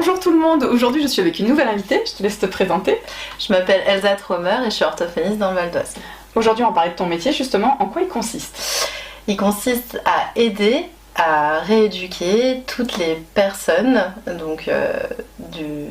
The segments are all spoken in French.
Bonjour tout le monde, aujourd'hui je suis avec une nouvelle invitée, je te laisse te présenter. Je m'appelle Elsa Tromer et je suis orthophoniste dans le Val d'Oise. Aujourd'hui on va parler de ton métier justement, en quoi il consiste? Il consiste à aider à rééduquer toutes les personnes, donc des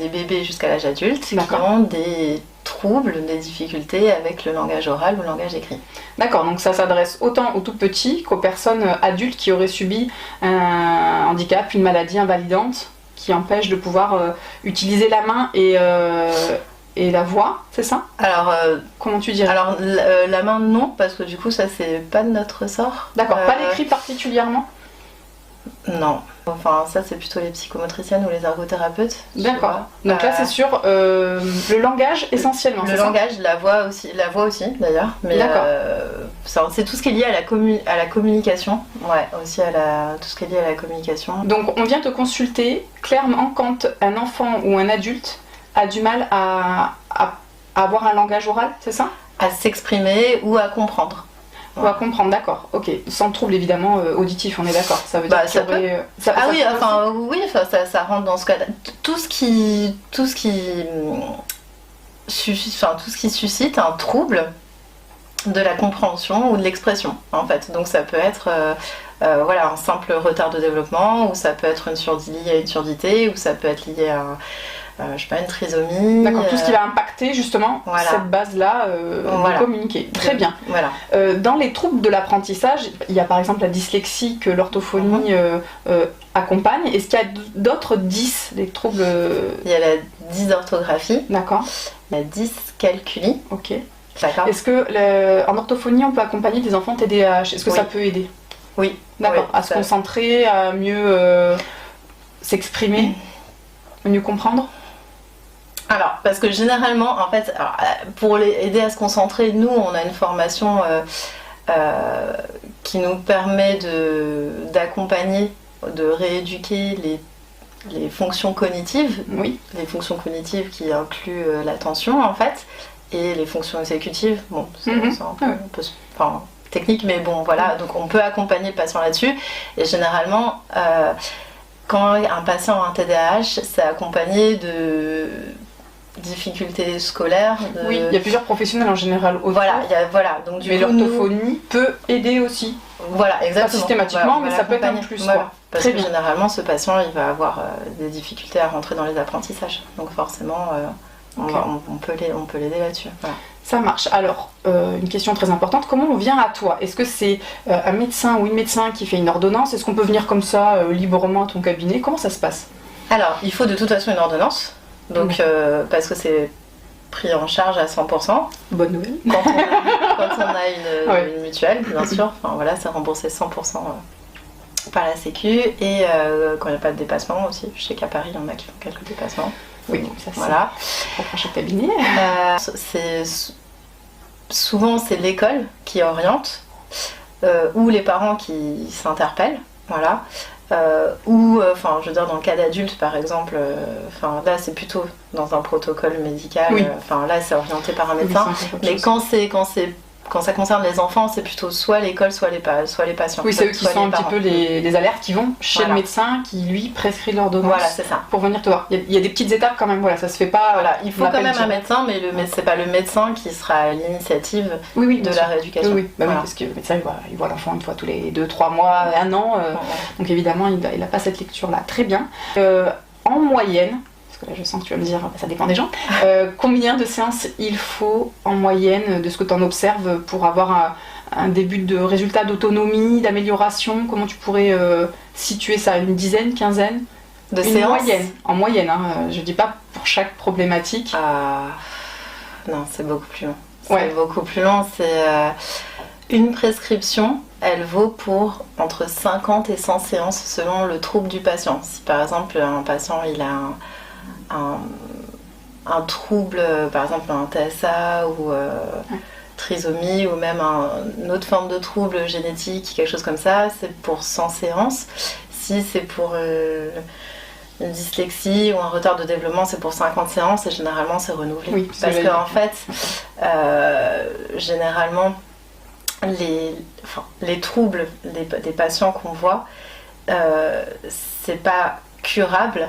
bébés jusqu'à l'âge adulte, qui ont des troubles, des difficultés avec le langage oral ou le langage écrit. D'accord, donc ça s'adresse autant aux tout petits qu'aux personnes adultes qui auraient subi un handicap, une maladie invalidante qui empêche de pouvoir utiliser la main et la voix, c'est ça? Alors, comment tu dirais? Alors, la main, non, parce que du coup, ça, c'est pas de notre ressort. D'accord, pas l'écrit particulièrement? Non. Enfin, ça, c'est plutôt les psychomotriciennes ou les ergothérapeutes. D'accord. Donc là, c'est sur le langage essentiellement. Le langage, la voix aussi d'ailleurs. Mais c'est tout ce qui est lié à la communication. Ouais, aussi tout ce qui est lié à la communication. Donc, on vient te consulter clairement quand un enfant ou un adulte a du mal à avoir un langage oral, c'est ça? À s'exprimer ou à comprendre. Ou à comprendre, d'accord, ok. Sans trouble évidemment auditif, on est d'accord. Ça veut dire ça rentre dans ce cas-là. Tout ce qui suscite un trouble de la compréhension ou de l'expression, en fait. Donc ça peut être un simple retard de développement, ou ça peut être lié à une surdité, ou ça peut être lié à une trisomie. D'accord, tout ce qui va impacter justement cette base-là de communiquer. Très bien. Voilà. Dans les troubles de l'apprentissage, il y a par exemple la dyslexie que l'orthophonie accompagne. Est-ce qu'il y a d'autres les troubles? Il y a la dysorthographie. D'accord. La dyscalculie. Ok. D'accord. Est-ce que en orthophonie, on peut accompagner des enfants TDAH? Est-ce que ça peut aider? Oui. D'accord. À se concentrer, à mieux s'exprimer, mieux comprendre? Alors, parce que généralement, en fait, pour les aider à se concentrer, nous, on a une formation qui nous permet d'accompagner, de rééduquer les fonctions cognitives. Oui. Les fonctions cognitives qui incluent l'attention, en fait, et les fonctions exécutives. Bon, c'est un peu technique, mais bon, voilà. Donc, on peut accompagner le patient là-dessus. Et généralement, quand un patient a un TDAH, c'est accompagné de difficultés scolaires. Oui, il y a plusieurs professionnels en général. Voilà. Donc, mais l'orthophonie peut aider aussi. Voilà, exactement. Pas systématiquement, mais ça peut être un plus. Voilà. Parce que généralement, ce patient, il va avoir des difficultés à rentrer dans les apprentissages. Donc forcément, on peut l'aider là-dessus. Voilà. Ça marche. Alors, une question très importante, comment on vient à toi? Est-ce que c'est un médecin ou une médecin qui fait une ordonnance? Est-ce qu'on peut venir comme ça, librement à ton cabinet? Comment ça se passe? Alors, il faut de toute façon une ordonnance, donc, parce que c'est pris en charge à 100%. Bonne nouvelle. Quand on a une mutuelle, bien sûr, c'est remboursé 100% par la Sécu, et quand il n'y a pas de dépassement aussi. Je sais qu'à Paris, il y en a qui font quelques dépassements. Oui, ça c'est propre à chaque cabinet. Souvent, c'est l'école qui oriente, ou les parents qui s'interpellent, voilà. Ou, je veux dire, dans le cas d'adultes, par exemple, là, c'est plutôt dans un protocole médical. Oui. Là, c'est orienté par un médecin. Mais quand ça concerne les enfants, c'est plutôt soit l'école, soit les patients. Oui, c'est eux qui sont un petit peu les alertes qui vont chez le médecin qui, lui, prescrit l'ordonnance. Voilà, c'est ça. Pour venir te voir. Il y a des petites étapes quand même, voilà, ça se fait pas. Voilà, il faut quand même un médecin, mais c'est pas le médecin qui sera à l'initiative de la rééducation. Oui, parce que le médecin, il voit l'enfant une fois tous les 2-3 mois, 1 an. Donc évidemment, il n'a pas cette lecture-là. Très bien. En moyenne, là je sens que tu vas me dire, ça dépend des gens, combien de séances il faut en moyenne de ce que tu en observes pour avoir un début de résultat d'autonomie, d'amélioration? Comment tu pourrais situer ça? Une dizaine, quinzaine de séances? En moyenne, je dis pas pour chaque problématique. Non, c'est beaucoup plus long. C'est beaucoup plus long, c'est une prescription, elle vaut pour entre 50 et 100 séances selon le trouble du patient. Si par exemple un patient il a un trouble, par exemple un TSA ou trisomie, ou même une autre forme de trouble génétique, quelque chose comme ça, c'est pour 100 séances. Si c'est pour une dyslexie ou un retard de développement, c'est pour 50 séances, et généralement c'est renouvelé. Oui, parce qu'en fait, généralement, les troubles des patients qu'on voit, c'est pas curable.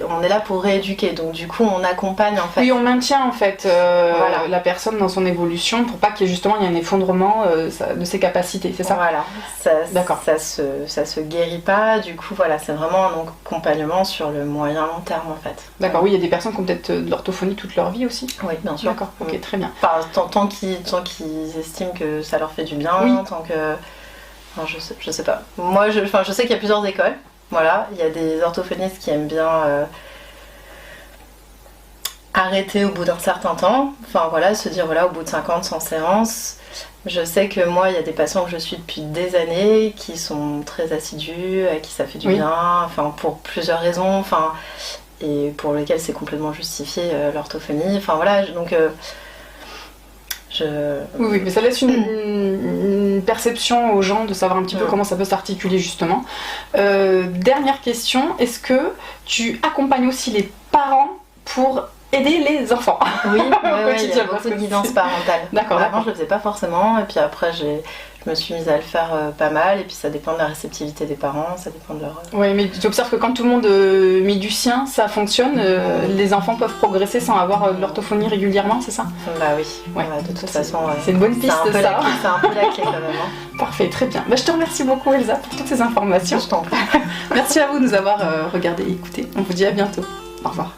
On est là pour rééduquer, donc du coup on accompagne en fait. Oui, on maintient en fait la personne dans son évolution pour pas qu'il y ait justement un effondrement de ses capacités, c'est ça? Voilà, d'accord. Ça se guérit pas, du coup voilà, c'est vraiment un accompagnement sur le moyen long terme en fait. D'accord, oui, il y a des personnes qui ont peut-être de l'orthophonie toute leur vie aussi. Oui, bien sûr. D'accord, ok, très bien. Enfin, tant qu'ils estiment que ça leur fait du bien, tant que... Enfin, je sais pas. Moi, je sais qu'il y a plusieurs écoles. Voilà, il y a des orthophonistes qui aiment bien arrêter au bout d'un certain temps. Enfin voilà, se dire voilà, au bout de 50, 100 séances. Je sais que moi, il y a des patients que je suis depuis des années qui sont très assidus, à qui ça fait du bien, enfin pour plusieurs raisons, enfin et pour lesquelles c'est complètement justifié l'orthophonie. Enfin voilà, donc Oui, mais ça laisse une perception aux gens de savoir un petit peu comment ça peut s'articuler justement. Dernière question, est-ce que tu accompagnes aussi les parents pour aider les enfants? Oui, il y a beaucoup de guidance parentale. D'accord. Avant, je le faisais pas forcément, et puis après, je me suis mise à le faire pas mal, et puis ça dépend de la réceptivité des parents, ça dépend de leur... Oui, mais tu observes que quand tout le monde met du sien, ça fonctionne, les enfants peuvent progresser sans avoir de l'orthophonie régulièrement, c'est ça? Bah oui, de toute façon... C'est une bonne piste, ça. C'est un peu la clé quand même. Parfait, très bien. Je te remercie beaucoup Elsa pour toutes ces informations. Je t'en prie. Merci à vous de nous avoir regardé et écouté. On vous dit à bientôt. Au revoir.